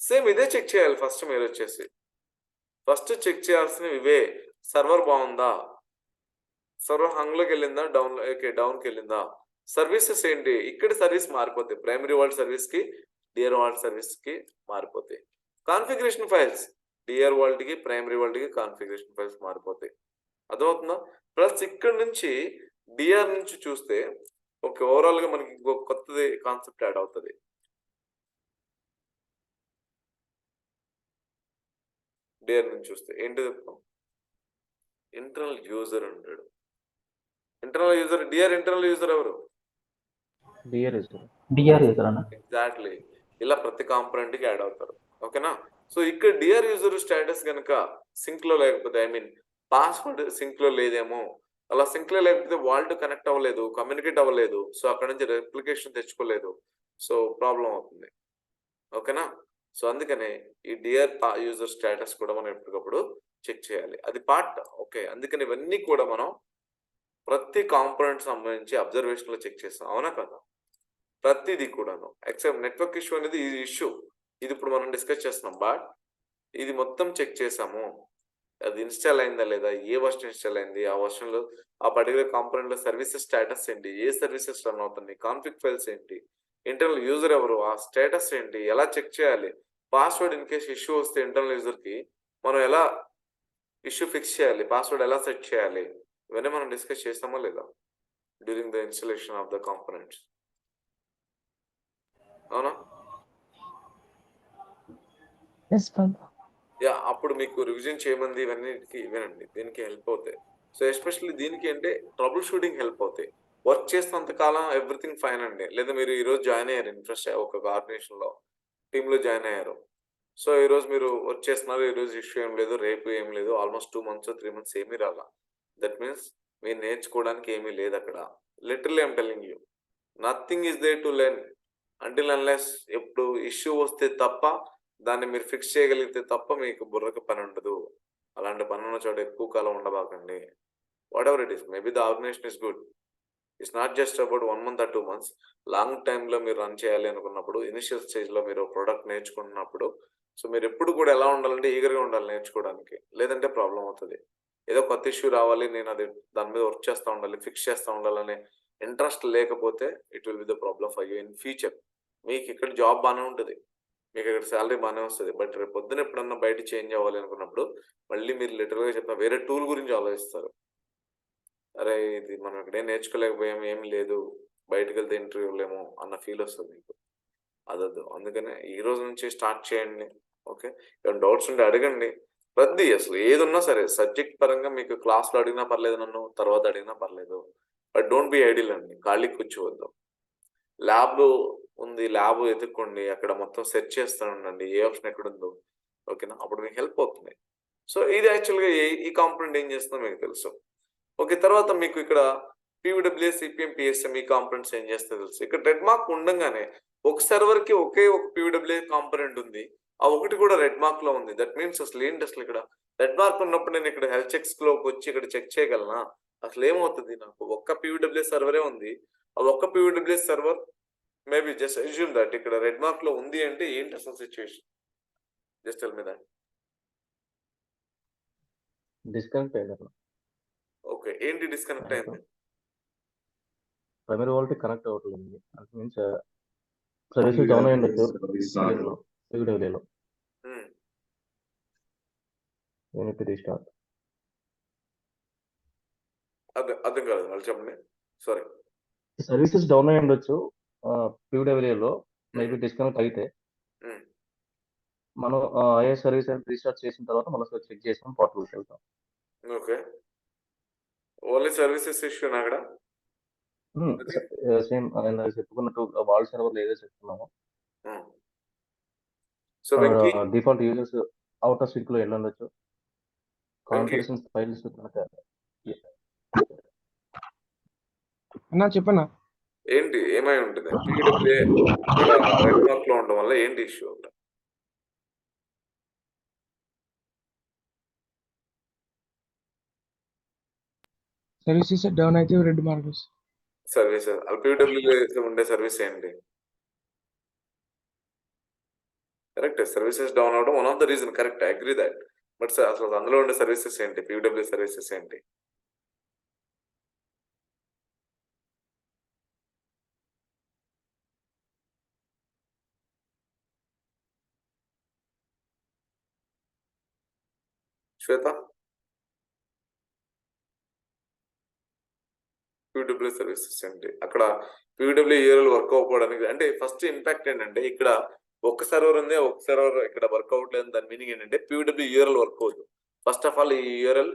సేమ్ ఇదే చెక్ చేయాలి. ఫస్ట్ మీరు వచ్చేసి ఫస్ట్ చెక్ చేయాల్సినవి ఇవే. సర్వర్ బాగుందా, సర్వర్ హంగ్లోకి వెళ్ళిందా, డౌన్కి వెళ్ళిందా, సర్వీసెస్ ఏంటి, ఇక్కడ సర్వీస్ మారిపోతాయి, ప్రైమరీ వరల్డ్ సర్వీస్ కి డిఆర్ వరల్డ్ సర్వీస్ కి మారిపోతాయి. కాన్ఫిగరేషన్ ఫైల్స్ డిఆర్ వరల్డ్ కి ప్రైమరీ వరల్డ్ కి కాన్ఫిగరేషన్ ఫైల్స్ మారిపోతాయి. అర్థమవుతుందా? ప్లస్ ఇక్కడ నుంచి డిఆర్ నుంచి చూస్తే ఓకే ఓవరాల్ గా మనకి ఇంకొక కొత్తది కాన్సెప్ట్ యాడ్ అవుతుంది. డిఆర్ నుంచి చూస్తే ఏంటి చెప్తాం, ఇంటర్నల్ యూజర్ ఉంటాడు. Internal user, DR internal user ఎవరు? డిఆర్ యూజర్ అన్న. ఎగ్జాక్ట్లీ, ఇలా ప్రతి కాంపోనెంట్ కి యాడ్ అవుతారు. ఓకేనా, సో ఇక్కడ డిఆర్ యూజర్ స్టేటస్ కనుక సింక్ లో లేకపోతే, ఐ మీన్ పాస్వర్డ్ సింక్ లో లేదేమో, అలా సింక్ లో లేకపోతే వాల్ట్ కనెక్ట్ అవ్వలేదు, కమ్యూనికేట్ అవ్వలేదు, సో అక్కడ నుంచి రెప్లికేషన్ తెచ్చుకోలేదు, సో ప్రాబ్లం అవుతుంది. ఓకేనా, సో అందుకనే ఈ డిఆర్ యూజర్ స్టేటస్ కూడా మనం ఎప్పటికప్పుడు చెక్ చేయాలి, అది పార్ట్. ఓకే, అందుకని ఇవన్నీ కూడా మనం ప్రతి కాంపోనెంట్ సంబంధించి అబ్జర్వేషన్ లో చెక్ చేస్తాం, అవునా కదా? ప్రతిదీ కూడాను ఎక్సెప్ట్ నెట్వర్క్ ఇష్యూ అనేది ఈ ఇష్యూ, ఇది ఇప్పుడు మనం డిస్కస్ చేస్తున్నాం. బట్ ఇది మొత్తం చెక్ చేసాము, అది ఇన్స్టాల్ అయిందా లేదా, ఏ వర్షన్ ఇన్స్టాల్ అయింది, ఆ వర్షన్ లో ఆ పర్టికులర్ కాంపోనెంట్ లో సర్వీసెస్ స్టేటస్ ఏంటి, ఏ సర్వీసెస్ రన్ అవుతుంది, కాన్ఫిగ్ ఫైల్స్ ఏంటి, ఇంటర్నల్ యూజర్ ఎవరు, ఆ స్టేటస్ ఏంటి, ఎలా చెక్ చేయాలి, పాస్వర్డ్ ఇన్ కేస్ ఇష్యూ వస్తే ఇంటర్నల్ యూజర్ కి మనం ఎలా ఇష్యూ ఫిక్స్ చేయాలి, పాస్వర్డ్ ఎలా సెట్ చేయాలి, ఇవన్నీ మనం డిస్కస్ చేస్తామా లేదా during the installation of the components, అవునా? ఎస్ బాబా. యా, అప్పుడు మీకు రివిజన్ చేయమంది ఇవన్నిటికి ఇవేనండి, దీనికి హెల్ప్ అవుతాయి. సో ఎస్పెషల్లీ దీనికి అంటే ట్రబుల్ షూటింగ్ హెల్ప్ అవుతాయి. వర్క్ చేస్తున్నంత కాలం ఎవ్రీథింగ్ ఫైన్ అండి. లేదా మీరు ఈ రోజు జాయిన్ అయ్యారు ఇంట్రెస్ట్ ఒక ఆర్గనైజేషన్ లో, టీమ్ లో జాయిన్ అయ్యారు. సో ఈ రోజు మీరు వర్క్ చేస్తున్నారు, ఈ రోజు ఇష్యూ ఏం లేదు, రేపు ఏం లేదు, ఆల్మోస్ట్ 2 months 3 months ఏమీ రాలా. దట్ మీన్స్ మీరు నేర్చుకోవడానికి ఏమీ లేదు అక్కడ. Literally I'm telling you, nothing is there to learn until unless ఎప్పుడు ఇష్యూ వస్తే తప్ప, దాన్ని మీరు ఫిక్స్ చేయగలిగితే తప్ప మీకు బుర్రకు పని ఉండదు. అలాంటి పని ఉన్న చోట ఎక్కువ కాలం ఉండబాకండి. Whatever it is, maybe the organization is good, it's not just about 1 month or 2 months. Long టైంలో మీరు రన్ చేయాలి అనుకున్నప్పుడు, ఇనిషియల్ స్టేజ్లో మీరు ప్రోడక్ట్ నేర్చుకుంటున్నప్పుడు, సో మీరు ఎప్పుడు కూడా ఎలా ఉండాలంటే ఈగర్గా ఉండాలి నేర్చుకోవడానికి, లేదంటే ప్రాబ్లం అవుతుంది. ఏదో కొత్త ఇష్యూ రావాలి, నేను అది దాని మీద వర్క్ చేస్తూ ఉండాలి, ఫిక్స్ చేస్తూ ఉండాలనే ఇంట్రెస్ట్ లేకపోతే it will be the problem for you in future. మీకు ఇక్కడ జాబ్ బాగానే ఉంటుంది, మీకు ఇక్కడ శాలరీ బాగానే వస్తుంది, బట్ రేపు పొద్దున ఎప్పుడన్నా బయట చేంజ్ అవ్వాలి అనుకున్నప్పుడు మళ్ళీ మీరు లిటరల్గా చెప్తా వేరే టూల్ గురించి ఆలోచిస్తారు. అరే ఇది మనం ఇక్కడే నేర్చుకోలేకపోయాము, ఏం లేదు, బయటకు వెళ్తే ఇంటర్వ్యూలేమో అన్న ఫీల్ వస్తుంది మీకు. అదొద్దు, అందుకనే ఈ రోజు నుంచి స్టార్ట్ చేయండి. ఓకే, ఏమైనా డౌట్స్ ఉంటే అడగండి. ప్రతి అసలు ఏది ఉన్నా సరే సబ్జెక్ట్ పరంగా మీకు క్లాస్లో అడిగినా పర్లేదు, నన్ను తర్వాత అడిగినా పర్లేదు, బట్ డోంట్ బి ఐడిల్ అండి, ఖాళీ కూర్చోవద్దు. ల్యాబ్ ఉంది, ల్యాబ్ ఎత్తుక్కోండి, అక్కడ మొత్తం సెర్చ్ చేస్తూ ఉండండి ఏ ఆప్షన్ ఎక్కడుందో. ఓకేనా, అప్పుడు మీకు హెల్ప్ అవుతుంది. సో ఇది యాక్చువల్గా ఈ కాంపోనెంట్ ఏం చేస్తుందో మీకు తెలుసు. ఓకే, తర్వాత మీకు ఇక్కడ పీవీడబ్ల్యూఎస్, సిపిఎం, పిఎస్ఎం ఈ కాంపోనెంట్స్ ఏం చేస్తే తెలుసు. ఇక్కడ రెడ్ మార్క్ ఉండగానే ఒక సర్వర్ కి ఒకే ఒక పీవీడబ్ల్యూఏ కాంపోనెంట్ ఉంది, ఆ ఒకటి కూడా రెడ్ మార్క్ లో ఉంది. దట్ మీన్స్ అసలు ఏంటి, అసలు ఇక్కడ రెడ్ మార్క్ ఉన్నప్పుడు నేను ఇక్కడ హెల్త్ చెక్స్ లోకి వచ్చి ఇక్కడ చెక్ చేయగలనా? అసలు ఏమవుతుంది, నాకు ఒక్క పీవీడబ్ల్యూఎస్ సర్వరే ఉంది, ఆ ఒక్క PVWS server maybe just assume that ఇక్కడ రెడ్ మార్క్ లో ఉంది అంటే ఏంటి అసలు situation, just tell me that. Disconnect అయ్యారు. ఓకే, ఏంటి డిస్కనెక్ట్ అయింది? ప్రైమరీ వోల్టేజ్ కనెక్ట్ అవ్వట్లేదు. అంటే మీన్స్ సర్వీసెస్ డౌన్ అయ్యి ఉండొచ్చు పీవీడబ్ల్యూలో. Unit restart. అర్థం కాలేదు, మళ్ళీ చెప్పండి, సారీ. సర్వీసెస్ డౌన్ అయ్యి ఉండొచ్చు పీవీడబ్ల్యూలో, మేబీ డిస్కనెక్ట్ అయితే మనం ఏ సర్వీస్ రీస్టార్ట్ చేసిన తర్వాత మళ్ళీ చెక్ చేసాం పోర్టల్కి వెళ్తాం. ఓకే, ఓన్లీ సర్వీసెస్ ఇష్యూ అక్కడ సేమ్ చెప్పుకున్నట్టు వాల్ సర్వర్లో ఏదో చెప్తున్నాము. So Venky default users out of sync లో ఎన్ని ఉండొచ్చు, కాన్ఫిగరేషన్స్ ఫైల్స్ అన్నా చెప్పన్నా. ఏంటి ఏమై ఉంటుంది పీడబ్ల్యూఏ రెడ్ మార్క్ లో ఉండడం వల్ల ఏంటి ఇష్యూ అక్కడ? సర్వీసెస్ డౌన్ అయితే రెడ్ మార్క్స్. సర్వీసెస్ పీడబ్ల్యూఏ ఉండే సర్వీస్ ఏంటి? కరెక్ట్, సర్వీసెస్ డౌన్ అవడం one of the reason, correct, agree that. But అసలు అందులో ఉండే సర్వీసెస్ ఏంటి, పీడబ్ల్యూ సర్వీసెస్ ఏంటి? శ్వేత, పీడబ్ల్యూ సర్వీసెస్ ఏంటి అక్కడ? పీడబ్ల్యూ వర్క్ అవ్వడానికి అంటే ఫస్ట్ ఇంపాక్ట్ ఏంటంటే ఇక్కడ ఒక సర్వర్ ఉంది, ఒక సర్వర్ ఇక్కడ వర్క్ అవ్వట్లేదు. దాని మీనింగ్ ఏంటంటే పీడబ్ల్యూ వర్క్ అవ్వదు. ఫస్ట్ ఆఫ్ ఆల్ ఈ యూఆర్ఎల్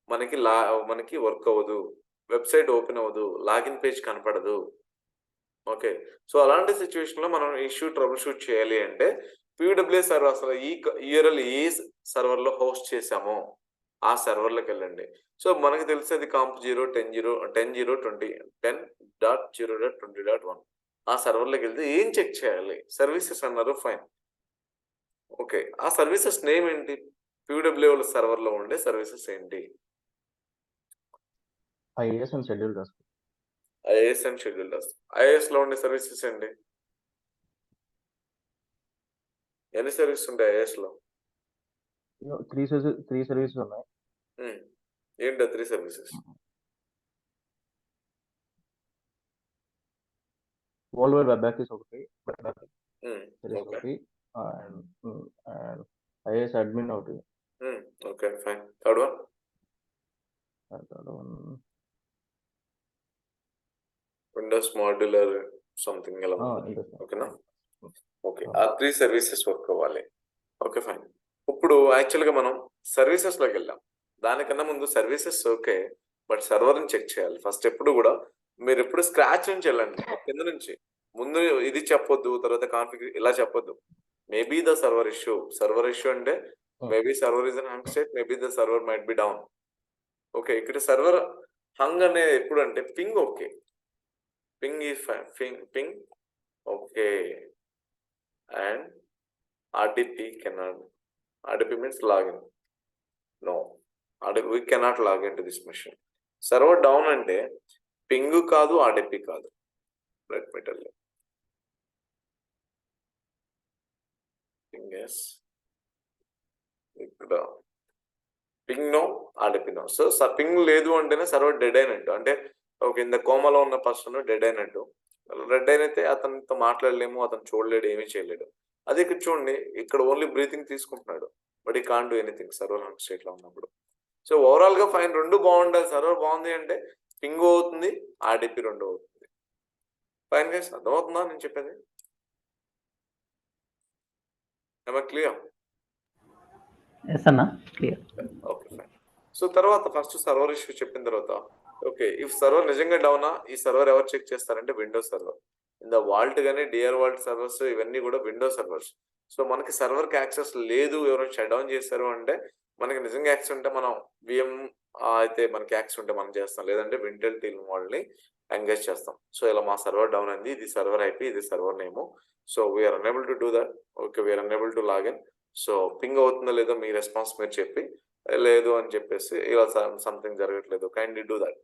మనకి వర్క్ అవ్వదు, వెబ్సైట్ ఓపెన్ అవ్వదు, లాగిన్ పేజ్ కనపడదు. ఓకే, సో అలాంటి సిచ్యువేషన్ లో మనం ఇష్యూ ట్రబుల్ షూట్ చేయాలి అంటే పీడబ్ల్యూ సర్వర్ అసలు ఈ యూఆర్ఎల్ ఏ సర్వర్ లో హోస్ట్ చేసామో ఆ సర్వర్లోకి వెళ్ళండి. సో మనకి తెలిసేది కాంప్ 10.0.20.1 ఆ సర్వర్లోకి వెళ్తే ఏం చెక్ చేయాలి? సర్వీసెస్ అన్నారు, ఫైన్. ఓకే, ఆ సర్వీసెస్ నేమ్ ఏంటి? PWL సర్వర్లో ఉండే సర్వీసెస్ ఏంటి? IAS and schedule task. IAS and schedule task. IAS లో ఉండే సర్వీసెస్ ఏంటి? ఎన్ని సర్వీసెస్ ఉంటాయి IAS లో? త్రీ సర్వీసెస్ ఉన్నాయి. ఏంటో 3 services? World wide web access ఒకటి, సర్వీస్ ఓకే ఒకటి, అండ్ IAS అడ్మిన్ ఒకటి. Okay fine. Third one? Windows modular something ఎలా ఉంది? ఓకేనా? ఓకే, ఆ 3 సర్వీసెస్ వర్క్ అవ్వాలి. Okay fine. ఇప్పుడు యాక్చువల్గా మనం సర్వీసెస్లోకి వెళ్దాం. దానికన్నా ముందు సర్వీసెస్ ఓకే, బట్ సర్వర్ని చెక్ చేయాలి ఫస్ట్. ఎప్పుడు కూడా మీరు ఎప్పుడు స్క్రాచ్ నుంచి వెళ్ళండి, కింద నుంచి. ముందు ఇది చెప్పొద్దు, తర్వాత కాన్ఫిగర్ ఇలా చెప్పొద్దు. మేబీ ద సర్వర్ ఇష్యూ అంటే maybe server is in hung state, maybe the server might be down. Okay, ఇక్కడ సర్వర్ హంగ్ అనే ఎప్పుడు అంటే పింగ్ ఓకే, పింగ్ ఈ ping okay, and RDP cannot. RDP means login. No, we cannot log into this machine. Server down అంటే ping కాదు, RDP కాదు. Let me tell you. Ping yes. ఇక్కడ ping no, RDP నో. So ping లేదు అంటేనే server dead అయినట్టు. అంటే okay, ఇంత కోమలో ఉన్న పర్సన్ డెడ్ అయినట్టు. డెడ్ అయినైతే అతనితో మాట్లాడలేము, అతను చూడలేడు, ఏమీ చేయలేడు. అదే ఇక్కడ చూడండి, ఇక్కడ ఓన్లీ బ్రీతింగ్ తీసుకుంటున్నాడు, but he can't do anything server hung state లో ఉన్నప్పుడు. సో ఓవరాల్ గా ఫైన్, రెండు బాగుండాలి. సర్వర్ బాగుంది అంటే పింగ్ అవుతుంది, RDP రెండు అవుతుంది. ఫైన్ గైస్, అర్థమవుతుందా నేను చెప్పేది? క్లియర్? ఎస్ అన్న, క్లియర్. Okay fine. సో తర్వాత ఫస్ట్ సర్వర్ ఇష్యూ చెప్పిన తర్వాత ఓకే, ఇఫ్ సర్వర్ నిజంగా డౌనా, ఈ సర్వర్ ఎవరు చెక్ చేస్తారంటే విండోస్ సర్వర్. ఇంత వాల్ట్ కానీ డిఆర్ వాల్ట్ సర్వర్స్ ఇవన్నీ కూడా విండోస్ సర్వర్స్. సో మనకి సర్వర్కి యాక్సెస్ లేదు, ఎవరైనా షట్ డౌన్ చేశారు అంటే మనకి నిజంగా యాక్సెస్ ఉంటే మనం VM అయితే మనకి యాక్సెస్ ఉంటే మనం చేస్తాం, లేదంటే వింటెల్ టీమ్ వాళ్ళని ఎంగేజ్ చేస్తాం. సో ఇలా మా సర్వర్ డౌన్ అయింది, ఇది సర్వర్ IP, ఇది server name, so we're unable to do that. Okay, we're unable to login. So ping అవుతుందో లేదో మీ రెస్పాన్స్ మీరు చెప్పి, లేదు అని చెప్పేసి ఇలా సంథింగ్ జరగట్లేదు, కైండ్లీ డూ దట్.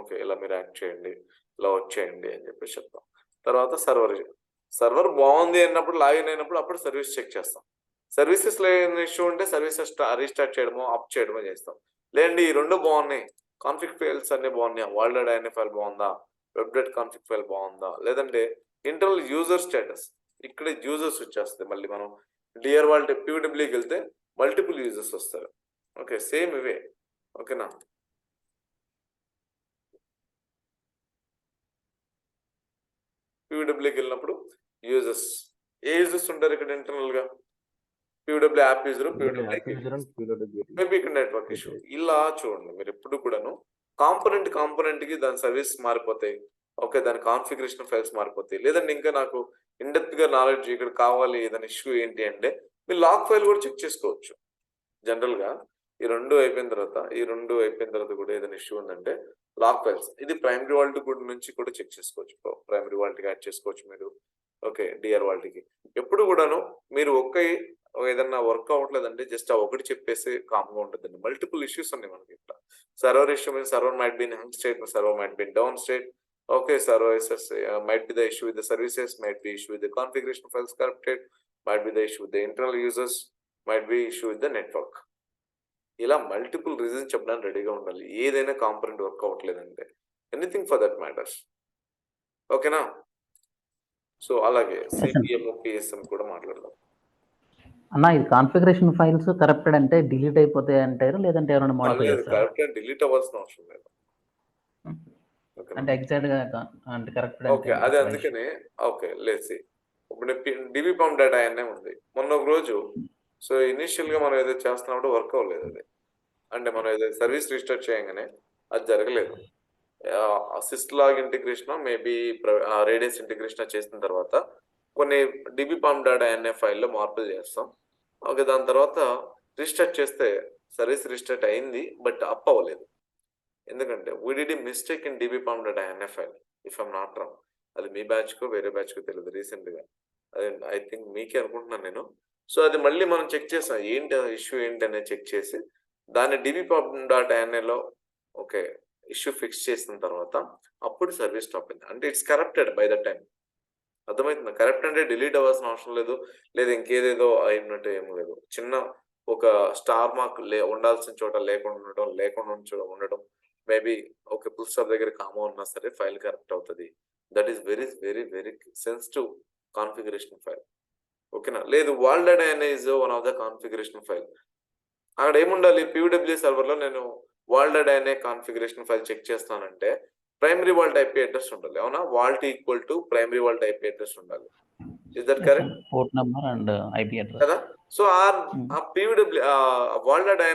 ఓకే, ఇలా మీరు యాక్ట్ చేయండి, ఇలా వచ్చేయండి అని చెప్పేసి చెప్తాం. తర్వాత సర్వర్ బాగుంది అన్నప్పుడు, లాగిన్ అయినప్పుడు అప్పుడు సర్వీస్ చెక్ చేస్తాం. సర్వీసెస్ లేని ఇష్యూ ఉంటే సర్వీసెస్ రీస్టార్ట్ చేయడమో అప్ చేయడమో చేస్తాం. లేదండి ఈ రెండు బాగున్నాయి, కాన్ఫిగ్ ఫైల్స్ అన్ని బాగున్నాయి, వరల్డ్ INF ఫైల్ బాగుందా, వెబ్డెట్ కాన్ఫిగ్ ఫైల్ బాగుందా, లేదంటే ఇంటర్నల్ యూజర్ స్టేటస్, ఇక్కడ యూజర్స్ వచ్చేస్తుంది. మళ్ళీ మనం డిఆర్ వాల్ట్ PWకి వెళ్తే మల్టిపుల్ యూజర్స్ వస్తారు. ఓకే, సేమ్ ఇవే. ఓకేనా? PWకి వెళ్ళినప్పుడు యూజర్స్, ఏ యూజర్స్ ఉంటారు ఇక్కడ ఇంటర్నల్ గా? PW యాప్ యూజర్, మేబీ ఇక్కడ నెట్వర్క్ ఇష్యూ. ఇలా చూడండి, మీరు ఎప్పుడు కూడాను కాంపోనెంట్ కి దాని సర్వీస్ మారిపోతాయి. ఓకే, దాని కాన్ఫిగరేషన్ ఫైల్స్ మారిపోతాయి. లేదంటే ఇంకా నాకు ఇన్డెప్త్ గా నాలెడ్జ్ ఇక్కడ కావాలి, ఏదైనా ఇష్యూ ఏంటి అంటే మీరు లాగ్ ఫైల్ కూడా చెక్ చేసుకోవచ్చు. జనరల్ గా ఈ రెండు అయిపోయిన తర్వాత కూడా ఏదైనా ఇష్యూ ఉందంటే లాగ్ ఫైల్స్, ఇది ప్రైమరీ వాల్ట్ కూడా నుంచి కూడా చెక్ చేసుకోవచ్చు. ప్రైమరీ వాల్ట్ కి యాడ్ చేసుకోవచ్చు మీరు. ఓకే, డిఆర్ వాల్ట్కి ఎప్పుడు కూడాను మీరు ఏదన్నా వర్క్ అవ్వట్లేదంటే జస్ట్ ఆ ఒకటి చెప్పేసి కామ్గా ఉంటుందండి. మల్టిపుల్ ఇష్యూస్ ఉన్నాయి మనకి ఇక్కడ. Server issue means server might be in hung state, server might be in down state. Okay, services might be the issue with the services, might be issue with the configuration files corrupted, might be the issue with the internal users, might be issue with the network. ఇలా multiple reasons చెప్పడానికి రెడీగా ఉండాలి, ఏదైనా component work అవ్వట్లేదంటే, anything for that matters. ఓకేనా? So అలాగే CPM PSM కూడా మాట్లాడదాం. అన్న, ఇది కాన్ఫిగరేషన్ ఫైల్స్ కరప్టెడ్ అంటే డిలీట్ అయిపోతాయి అంటారు, లేదంటే ఎవరైనా మోడిఫై చేస్తారా? కరెక్ట్ డిలీట్ అవ్వాల్సిన అవసరం లేదు. అంటే ఎగ్జాక్ట్ గా అంటే కరెక్ట్. ఓకే, అదే అందుకనే. ఓకే, లేసి ఇప్పుడు DBPAM డేటా అనే ఉంది. మొన్న ఒక రోజు సో ఇనిషియల్ గా మనం ఏదో చేస్తున్నప్పుడు వర్క్ అవ్వలేదు అది. అంటే మనం ఏదో సర్వీస్ రిజిస్టర్ చేయగానే అది జరగలేదు. Syslog integration maybe radius integration చేసిన తర్వాత కొన్ని DBPAM డేటా అనే ఫైల్లో మార్పులు చేస్తాం. ఓకే, దాని తర్వాత రిజిస్టర్ చేస్తే సర్వీస్ రిజిస్టర్ అయింది, బట్ అప్ అవ్వలేదు. ఎందుకంటే we did a mistake in DBPAM data INF file, if I'm not wrong. అది మీ బ్యాచ్ కో వేరే బ్యాచ్ కో తెలియదు. రీసెంట్ గా అదే ఐ థింక్ మీకే అనుకుంటున్నాను నేను. సో అది మళ్ళీ మనం చెక్ చేసాం, ఏంటి ఇష్యూ ఏంటి అనేది చెక్ చేసి దాన్ని dbpub.ini ఓకే ఇష్యూ ఫిక్స్ చేసిన తర్వాత అప్పుడు సర్వీస్ స్టాప్ అయింది. అంటే it's corrupted by the time. అర్థమవుతుంది. కరెక్ట్ అంటే డిలీట్ అవ్వాల్సిన అవసరం లేదు, లేదా ఇంకేదేదో అయినట్టు ఏం లేదు. చిన్న ఒక స్టార్ మార్క్ ఉండాల్సిన చోట లేకుండా ఉండడం మేబీ ఓకే ఫుల్ స్టాప్ దగ్గర కామా ఉన్నా సరే ఫైల్ కరెక్ట్ అవుతుంది. That is very very very sensitive configuration file. ఓకేనా. లేదు vaulted is one of the configuration file. అక్కడ ఏముండాలి, PWD సర్వర్లో నేను వాల్డెడ్ అనే కాన్ఫిగరేషన్ ఫైల్ చెక్ చేస్తానంటే ప్రైమరీ వాల్ట్ ఐపీ అడ్రస్ ఉండాలి. అవునా, vault equal to primary vault IP address ఉండాలి. Is that correct port number and IP address కదా. సో ఆ PWD వాల్డెడ్